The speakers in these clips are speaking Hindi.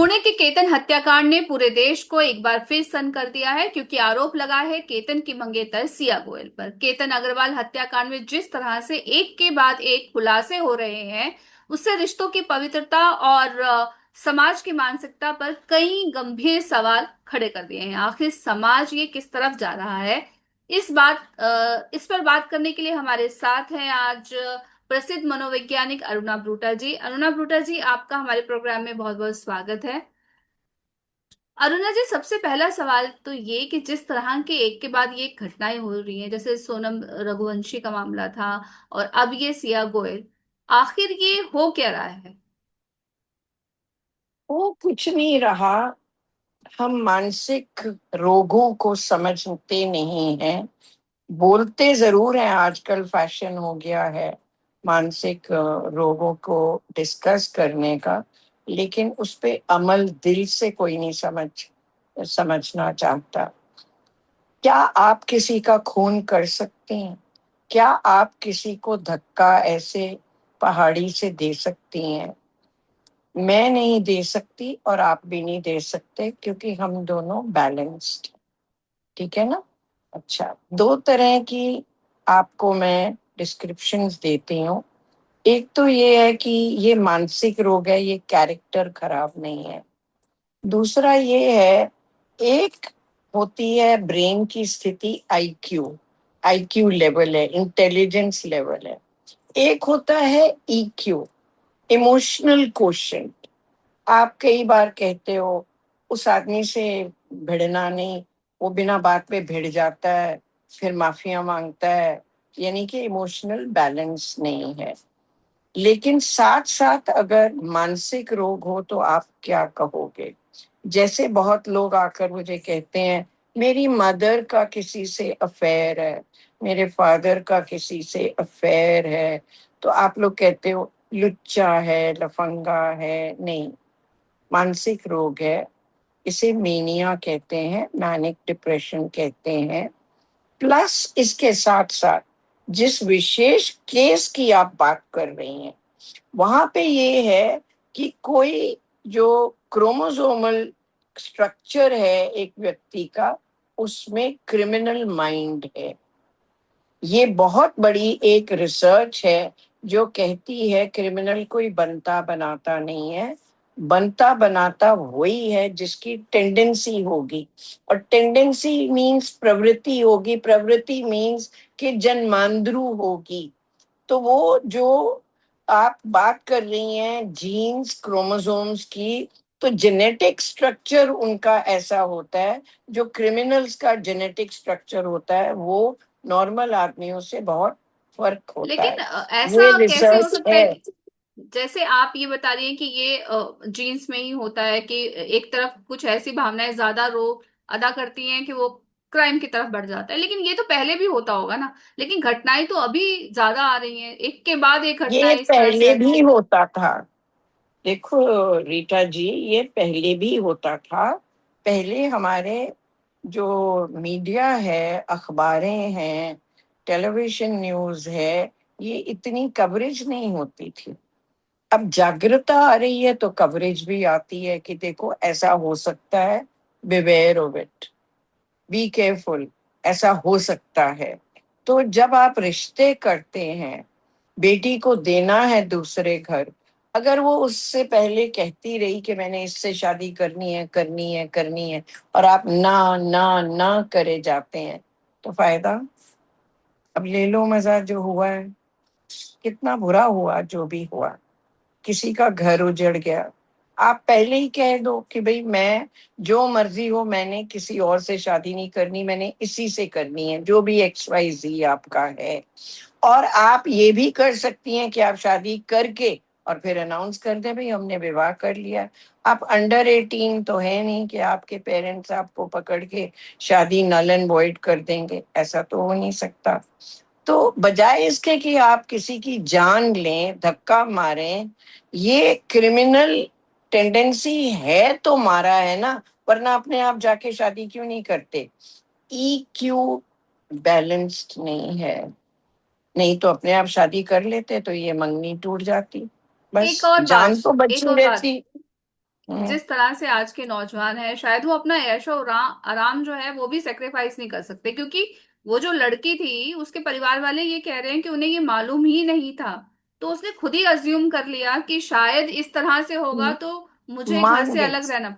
पुणे के केतन हत्याकांड ने पूरे देश को एक बार फिर सन्न कर दिया है, क्योंकि आरोप लगा है केतन की मंगेतर सिया गोयल पर। केतन अग्रवाल हत्याकांड में जिस तरह से एक के बाद एक खुलासे हो रहे हैं, उससे रिश्तों की पवित्रता और समाज की मानसिकता पर कई गंभीर सवाल खड़े कर दिए हैं। आखिर समाज ये किस तरफ जा रहा है? इस पर बात करने के लिए हमारे साथ हैं आज प्रसिद्ध मनोवैज्ञानिक अरुणा ब्रूटा जी। अरुणा ब्रूटा जी, आपका हमारे प्रोग्राम में बहुत बहुत स्वागत है। अरुणा जी, सबसे पहला सवाल तो ये कि जिस तरह के एक के बाद ये घटनाएं हो रही हैं, जैसे सोनम रघुवंशी का मामला था और अब ये सिया गोयल, आखिर ये हो क्या रहा है? वो कुछ नहीं रहा। हम मानसिक रोगों को समझते नहीं हैं। बोलते जरूर हैं, आजकल फैशन हो गया है मानसिक रोगों को डिस्कस करने का, लेकिन उस पे अमल दिल से कोई नहीं समझना चाहता। क्या आप किसी का खून कर सकते हैं? क्या आप किसी को धक्का ऐसे पहाड़ी से दे सकती हैं? मैं नहीं दे सकती और आप भी नहीं दे सकते, क्योंकि हम दोनों बैलेंस्ड। ठीक है ना? अच्छा, दो तरह की आपको मैं डिस्क्रिप्शंस देती हूँ। एक तो ये है कि ये मानसिक रोग है, ये कैरेक्टर खराब नहीं है। दूसरा ये है, एक होती है ब्रेन की स्थिति, आईक्यू, आईक्यू लेवल है, इंटेलिजेंस लेवल है। एक होता है ईक्यू, इमोशनल क्वोशंट। आप कई बार कहते हो उस आदमी से भिड़ना नहीं, वो बिना बात पे भिड़ जाता है, फिर माफिया मांगता है, यानी कि इमोशनल बैलेंस नहीं है। लेकिन साथ साथ अगर मानसिक रोग हो तो आप क्या कहोगे? जैसे बहुत लोग आकर मुझे कहते हैं मेरी मदर का किसी से अफेयर है, मेरे फादर का किसी से अफेयर है, तो आप लोग कहते हो लुच्चा है, लफंगा है। नहीं, मानसिक रोग है। इसे मेनिया कहते हैं, मैनिक डिप्रेशन कहते हैं। प्लस इसके साथ साथ जिस विशेष केस की आप बात कर रही हैं, वहां पे ये है कि कोई जो क्रोमोसोमल स्ट्रक्चर है एक व्यक्ति का, उसमें क्रिमिनल माइंड है। ये बहुत बड़ी एक रिसर्च है जो कहती है क्रिमिनल कोई बनता बनाता नहीं है, बनता बनाता वही है जिसकी टेंडेंसी होगी। और टेंडेंसी मींस प्रवृत्ति होगी, प्रवृत्ति मींस कि जन्मांध्रु होगी। तो वो जो आप बात कर रही हैं जीन्स क्रोमोसोम्स की, तो जेनेटिक स्ट्रक्चर उनका ऐसा होता है। जो क्रिमिनल्स का जेनेटिक स्ट्रक्चर होता है वो नॉर्मल आदमियों से बहुत फर्क होता लेकिन है। ऐसा ये कैसे हो रिसर्च सकता है है। कि जैसे आप ये बता रही हैं कि ये जीन्स में ही होता है, कि एक तरफ कुछ ऐसी भावनाएं ज्यादा रोल अदा करती हैं कि वो क्राइम की तरफ बढ़ जाता है, लेकिन ये तो पहले भी होता होगा ना। लेकिन घटनाएं तो अभी ज्यादा आ रही हैं, एक के बाद एक ये घटनाएं इस तरह से पहले आ रही भी हैं। होता था। देखो रीटा जी, ये पहले भी होता था। पहले हमारे जो मीडिया है, अखबारें हैं, टेलीविजन न्यूज़ है, ये इतनी कवरेज नहीं होती थी। अब जागरूकता आ रही है तो कवरेज भी आती है कि देखो ऐसा हो सकता है, beware of it, be careful, ऐसा हो सकता है। तो जब आप रिश्ते करते हैं, बेटी को देना है दूसरे घर, अगर वो उससे पहले कहती रही कि मैंने इससे शादी करनी है, करनी है, करनी है, और आप ना ना ना करे जाते हैं, तो फायदा? अब ले लो मजा, जो हुआ है कितना बुरा हुआ, जो भी हुआ, किसी का घर उजड़ गया। आप पहले ही कह दो कि भाई मैं, जो मर्जी हो, मैंने किसी और से शादी नहीं करनी, मैंने इसी से करनी है, जो भी एक्स वाई जी आपका है। और आप ये भी कर सकती हैं कि आप शादी करके और फिर अनाउंस कर दें भाई हमने विवाह कर लिया। आप अंडर 18 तो है नहीं कि आपके पेरेंट्स आपको पकड़ के शादी नल एंड वॉइड कर देंगे, ऐसा तो हो नहीं सकता। तो बजाय इसके कि आप किसी की जान लें, धक्का मारें, ये क्रिमिनल टेंडेंसी है तो मारा है ना, वरना अपने आप जाके शादी क्यों नहीं करते? ईक्यू बैलेंस्ड नहीं है। नहीं तो अपने आप शादी कर लेते तो ये मंगनी टूट जाती, बस एक और बात जान तो एक बची और बात रहती। हम्म, जिस तरह से आज के नौजवान हैं, शायद वो अपना ऐशो आराम जो है वो भी सेक्रीफाइस नहीं कर सकते, क्योंकि वो जो लड़की थी उसके परिवार वाले ये कह रहे हैं कि उन्हें ये मालूम ही नहीं था। तो उसने खुद ही अज्यूम कर लिया कि शायद इस तरह से होगा, तो मुझे घर मान से गई, अलग रहना।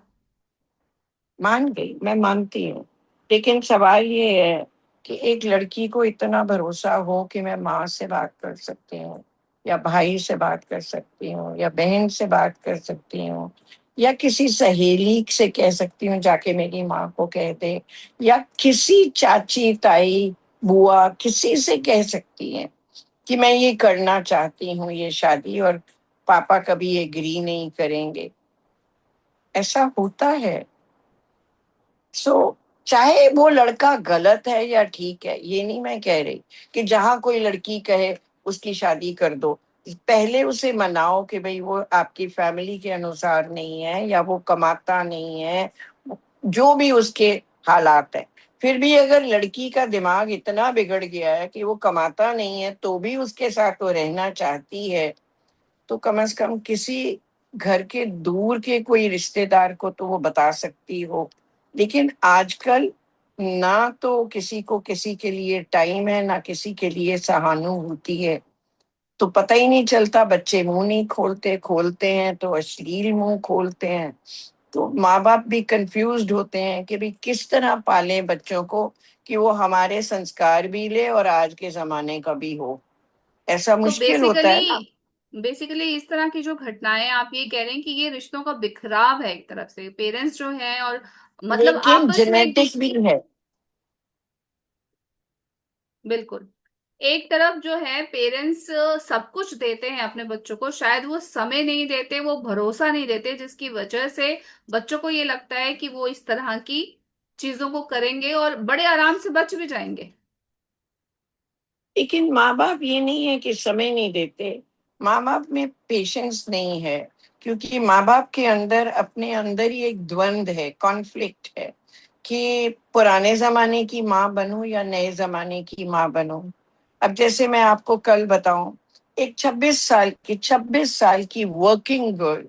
मान गई, मैं मानती हूँ। लेकिन सवाल ये है कि एक लड़की को इतना भरोसा हो कि मैं माँ से बात कर सकती हूँ, या भाई से बात कर सकती हूँ, या बहन से बात कर सकती हूँ, या किसी सहेली से कह सकती हूँ जाके मेरी माँ को कह दे, या किसी चाची ताई बुआ किसी से कह सकती है कि मैं ये करना चाहती हूँ ये शादी, और पापा कभी एग्री नहीं करेंगे। ऐसा होता है। सो चाहे वो लड़का गलत है या ठीक है, ये नहीं मैं कह रही कि जहां कोई लड़की कहे उसकी शादी कर दो, पहले उसे मनाओ कि भाई वो आपकी फैमिली के अनुसार नहीं है, या वो कमाता नहीं है, जो भी उसके हालात है। फिर भी अगर लड़की का दिमाग इतना बिगड़ गया है कि वो कमाता नहीं है तो भी उसके साथ वो रहना चाहती है, तो कम से कम किसी घर के दूर के कोई रिश्तेदार को तो वो बता सकती हो। लेकिन आजकल ना तो किसी को किसी के लिए टाइम है, ना किसी के लिए सहानुभूति है। तो पता ही नहीं चलता, बच्चे मुंह नहीं खोलते, खोलते हैं तो अश्लील मुंह खोलते हैं। तो माँ बाप भी कंफ्यूज्ड होते हैं कि भाई किस तरह पालें बच्चों को कि वो हमारे संस्कार भी ले और आज के जमाने का भी हो। ऐसा तो मुश्किल होता बेसिकली है ना। बेसिकली इस तरह की जो घटनाएं, आप ये कह रहे हैं कि ये रिश्तों का बिखराव है, एक तरफ से पेरेंट्स जो हैं और मतलब लेकिन आपस में एक जेनेटिक दूसरे। भी है। बिल्कुल। एक तरफ जो है पेरेंट्स सब कुछ देते हैं अपने बच्चों को, शायद वो समय नहीं देते, वो भरोसा नहीं देते, जिसकी वजह से बच्चों को ये लगता है कि वो इस तरह की चीजों को करेंगे और बड़े आराम से बच भी जाएंगे। लेकिन माँ बाप ये नहीं है कि समय नहीं देते, माँ बाप में पेशेंस नहीं है। क्योंकि माँ बाप के अंदर अपने अंदर ही एक द्वंद है, कॉन्फ्लिक्ट है कि पुराने जमाने की माँ बनूं या नए जमाने की माँ बनूं। अब जैसे मैं आपको कल बताऊं, एक 26 साल की वर्किंग गर्ल,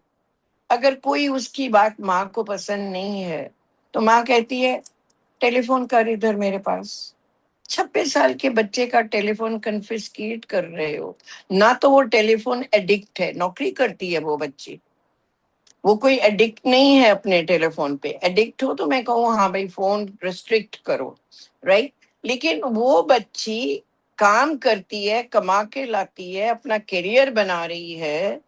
अगर कोई उसकी बात माँ को पसंद नहीं है तो माँ कहती है टेलीफोन कर इधर मेरे पास। 26 साल के बच्चे का टेलीफोन कन्फिस्केट कर रहे हो। ना तो वो टेलीफोन एडिक्ट है, नौकरी करती है वो बच्ची, वो कोई एडिक्ट नहीं है अपने टेलीफोन पे। एडिक्ट हो तो मैं कहूँ हाँ भाई फोन रिस्ट्रिक्ट करो, राइट। लेकिन वो बच्ची काम करती है, कमा के लाती है, अपना करियर बना रही है,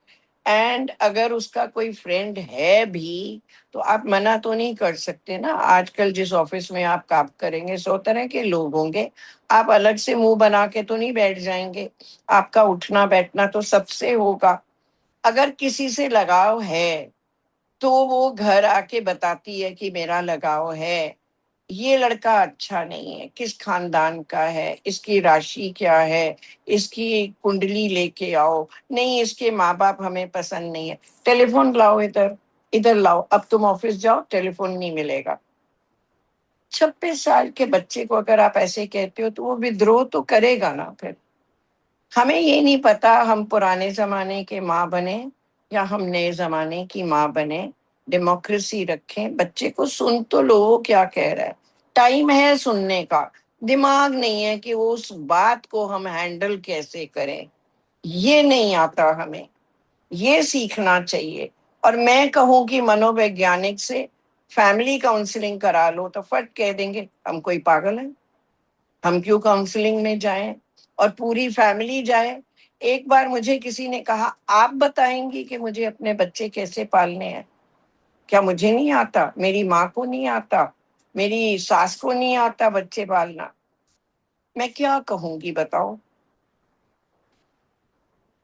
एंड अगर उसका कोई फ्रेंड है भी तो आप मना तो नहीं कर सकते ना। आजकल जिस ऑफिस में आप काम करेंगे 100 तरह के लोग होंगे, आप अलग से मुंह बना के तो नहीं बैठ जाएंगे। आपका उठना बैठना तो सबसे होगा। अगर किसी से लगाव है तो वो घर आके बताती है कि मेरा लगाव है, ये लड़का अच्छा नहीं है, किस खानदान का है, इसकी राशि क्या है, इसकी कुंडली लेके आओ, नहीं इसके माँ बाप हमें पसंद नहीं है, टेलीफोन लाओ इधर, इधर लाओ, अब तुम ऑफिस जाओ टेलीफोन नहीं मिलेगा। 26 साल के बच्चे को अगर आप ऐसे कहते हो तो वो विद्रोह तो करेगा ना। फिर हमें ये नहीं पता हम पुराने जमाने के माँ बने या हम नए जमाने की माँ बने। डेमोक्रेसी रखें, बच्चे को सुन तो लो वो क्या कह रहा है। टाइम है सुनने का, दिमाग नहीं है कि वो उस बात को हम हैंडल कैसे करें, ये नहीं आता हमें, ये सीखना चाहिए। और मैं कहूँ कि मनोवैज्ञानिक से फैमिली काउंसलिंग करा लो तो फट कह देंगे हम कोई पागल है, हम क्यों काउंसलिंग में जाएं, और पूरी फैमिली जाए। एक बार मुझे किसी ने कहा आप बताएंगी कि मुझे अपने बच्चे कैसे पालने हैं, क्या मुझे नहीं आता, मेरी माँ को नहीं आता, मेरी सास को नहीं आता बच्चे पालना, मैं क्या कहूंगी बताओ।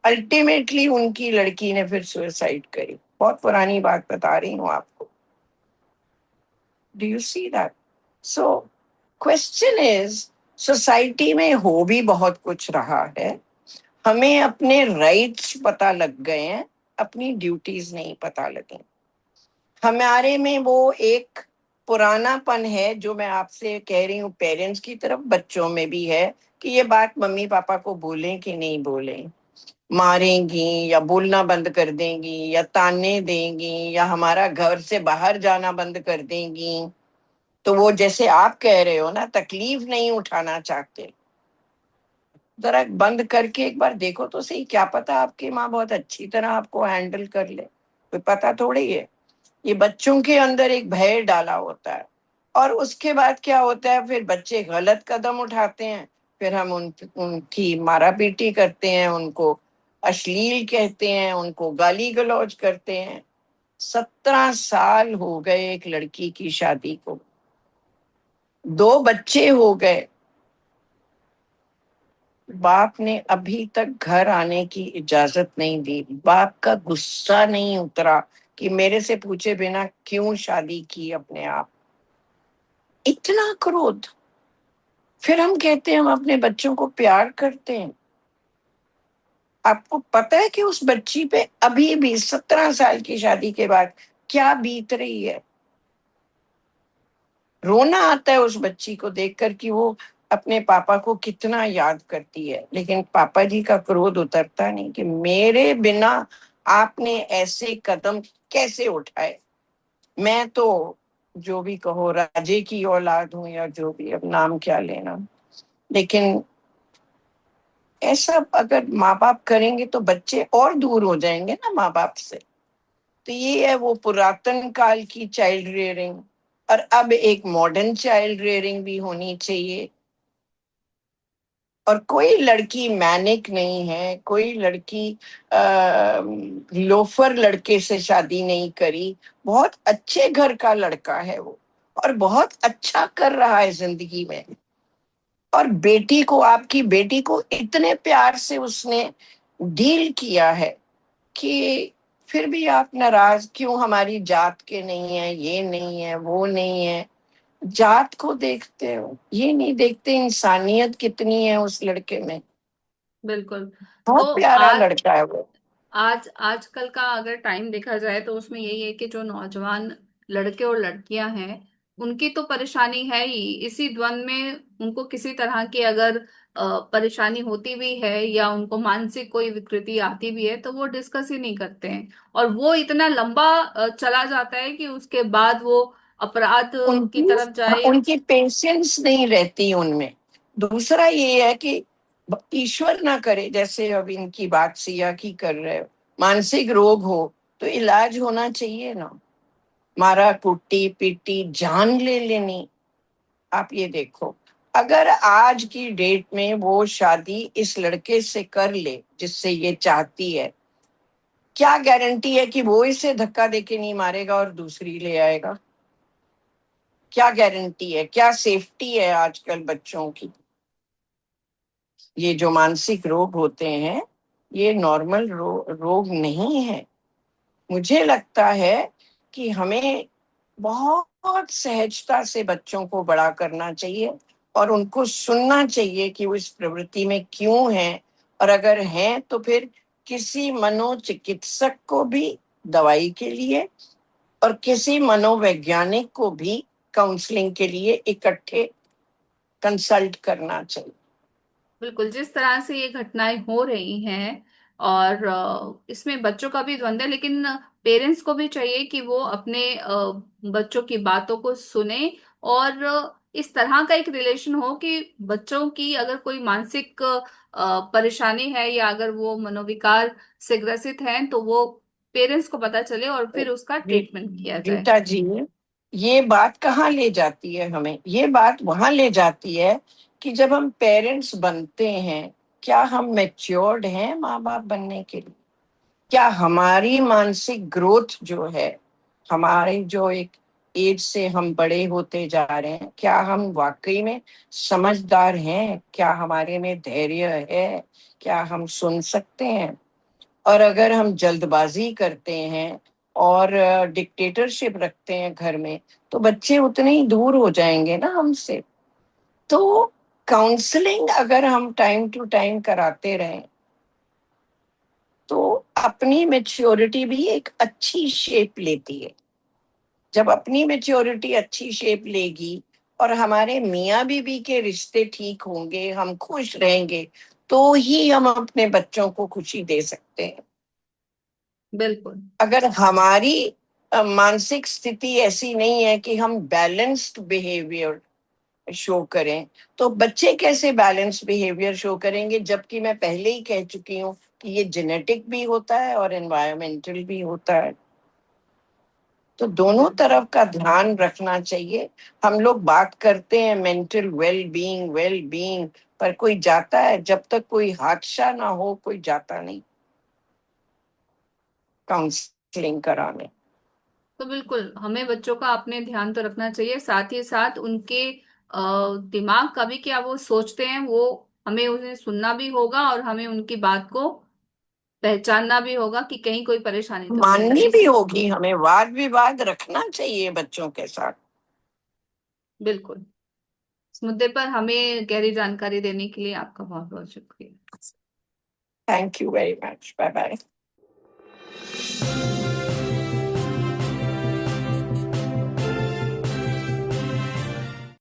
अल्टीमेटली उनकी लड़की ने फिर सुसाइड करी। बहुत पुरानी बात बता रही हूँ आपको। Do you see that? So question is, society में हो भी बहुत कुछ रहा है, हमें अपने राइट्स पता लग गए हैं, अपनी ड्यूटीज नहीं पता लगी। हमारे में वो एक पुरानापन है जो मैं आपसे कह रही हूँ, पेरेंट्स की तरफ बच्चों में भी है कि ये बात मम्मी पापा को बोलें कि नहीं बोलें। मारेंगी या बोलना बंद कर देंगी या ताने देंगी या हमारा घर से बाहर जाना बंद कर देंगी, तो वो जैसे आप कह रहे हो ना, तकलीफ नहीं उठाना चाहते, जरा बंद करके एक बार देखो तो सही, क्या पता आपकी माँ बहुत अच्छी तरह आपको हैंडल कर ले, कोई पता थोड़ी है। ये बच्चों के अंदर एक भय डाला होता है, और उसके बाद क्या होता है, फिर बच्चे गलत कदम उठाते हैं, फिर हम उनकी मारा पीटी करते हैं, उनको अश्लील कहते हैं, उनको गाली गलौज करते हैं। 17 साल हो गए एक लड़की की शादी को, 2 बच्चे हो गए, बाप ने अभी तक घर आने की इजाजत नहीं दी, बाप का गुस्सा नहीं उतरा कि मेरे से पूछे बिना क्यों शादी की अपने आप, इतना क्रोध। फिर हम कहते हैं हम अपने बच्चों को प्यार करते हैं। आपको पता है कि उस बच्ची पे अभी भी 17 साल की शादी के बाद क्या बीत रही है? रोना आता है उस बच्ची को देखकर कि वो अपने पापा को कितना याद करती है, लेकिन पापा जी का क्रोध उतरता नहीं कि मेरे बिना आपने ऐसे कदम कैसे उठाए। मैं तो, जो भी कहो, राजे की औलाद हूं या जो भी, अब नाम क्या लेना, लेकिन ऐसा अगर माँ बाप करेंगे तो बच्चे और दूर हो जाएंगे ना माँ बाप से। तो ये है वो पुरातन काल की चाइल्ड रेयरिंग, और अब एक मॉडर्न चाइल्ड रेयरिंग भी होनी चाहिए। और कोई लड़की मैनिक नहीं है, कोई लड़की लोफर लड़के से शादी नहीं करी, बहुत अच्छे घर का लड़का है वो, और बहुत अच्छा कर रहा है जिंदगी में। और बेटी को, आपकी बेटी को इतने प्यार से उसने डील किया है कि फिर भी आप नाराज क्यों, हमारी जात के नहीं है, ये नहीं है, वो नहीं है। जात को देखते हो, ये नहीं देखते इंसानियत कितनी है उस लड़के में। बिल्कुल। बहुत तो प्यारा आज लड़का है वो। आजकल का अगर टाइम देखा जाए तो उसमें यही है कि जो नौजवान लड़के और लड़कियां हैं, उनकी तो परेशानी है ही। इसी द्वंद में उनको किसी तरह की अगर परेशानी होती भी है या उनको मानसिक कोई विकृति आती भी है तो वो डिस्कस ही नहीं करते हैं, और वो इतना लंबा चला जाता है कि उसके बाद वो अपराध की उनकी, तरफ हाँ, जाए। उनकी पेशेंस नहीं रहती उनमें। दूसरा ये है कि ईश्वर ना करे, जैसे अब इनकी बात सिया की कर रहे हो, मानसिक रोग हो तो इलाज होना चाहिए ना, मारा कुट्टी पीटी जान ले लेनी। आप ये देखो, अगर आज की डेट में वो शादी इस लड़के से कर ले जिससे ये चाहती है, क्या गारंटी है कि वो इसे धक्का देके नहीं मारेगा और दूसरी ले आएगा? क्या गारंटी है, क्या सेफ्टी है आजकल बच्चों की? ये जो मानसिक रोग होते हैं, ये नॉर्मल रोग नहीं है। मुझे लगता है कि हमें बहुत सहजता से बच्चों को बड़ा करना चाहिए, और उनको सुनना चाहिए कि वो इस प्रवृत्ति में क्यों हैं, और अगर हैं तो फिर किसी मनोचिकित्सक को भी दवाई के लिए, और किसी मनोवैज्ञानिक को भी काउंसलिंग के लिए इकट्ठे कंसल्ट करना चाहिए। बिल्कुल। जिस तरह से ये घटनाएं हो रही हैं, और इसमें बच्चों का भी द्वंद है, लेकिन पेरेंट्स को भी चाहिए कि वो अपने बच्चों की बातों को सुने, और इस तरह का एक रिलेशन हो कि बच्चों की अगर कोई मानसिक परेशानी है या अगर वो मनोविकार से ग्रसित हैं तो वो पेरेंट्स को पता चले और फिर उसका री- ट्रीटमेंट किया जाए। रीता जी, ये बात कहाँ ले जाती है हमें? ये बात वहां ले जाती है कि जब हम पेरेंट्स बनते हैं, क्या हम मैच्योर्ड हैं माँ बाप बनने के लिए? क्या हमारी मानसिक ग्रोथ जो है, हमारे जो एक एज से हम बड़े होते जा रहे हैं, क्या हम वाकई में समझदार हैं? क्या हमारे में धैर्य है? क्या हम सुन सकते हैं? और अगर हम जल्दबाजी करते हैं और डिक्टेटरशिप रखते हैं घर में, तो बच्चे उतने ही दूर हो जाएंगे ना हमसे। तो काउंसलिंग अगर हम टाइम टू टाइम कराते रहें, तो अपनी मेच्योरिटी भी एक अच्छी शेप लेती है। जब अपनी मेच्योरिटी अच्छी शेप लेगी, और हमारे मियाँ बीवी के रिश्ते ठीक होंगे, हम खुश रहेंगे, तो ही हम अपने बच्चों को खुशी दे सकते हैं। बिल्कुल। अगर हमारी मानसिक स्थिति ऐसी नहीं है कि हम बैलेंस्ड बिहेवियर शो करें, तो बच्चे कैसे बैलेंस बिहेवियर शो करेंगे? जबकि मैं पहले ही कह चुकी हूँ कि ये जेनेटिक भी होता है और एनवायरमेंटल भी होता है। तो दोनों तरफ का ध्यान रखना चाहिए। हम लोग बात करते हैं मेंटल वेल बीइंग, पर कोई जाता है, जब तक कोई हादसा ना हो कोई जाता नहीं काउंसलिंग कराने। तो बिल्कुल हमें बच्चों का अपने ध्यान तो रखना चाहिए, साथ ही साथ उनके दिमाग का भी, क्या वो सोचते हैं, वो हमें उन्हें सुनना भी होगा और हमें उनकी बात को पहचानना भी होगा कि कहीं कोई परेशानी तो नहीं है माननी भी इस। होगी, हमें वाद विवाद रखना चाहिए बच्चों के साथ। बिल्कुल। इस मुद्दे पर हमें गहरी जानकारी देने के लिए आपका बहुत बहुत शुक्रिया। Thank you very much, bye bye.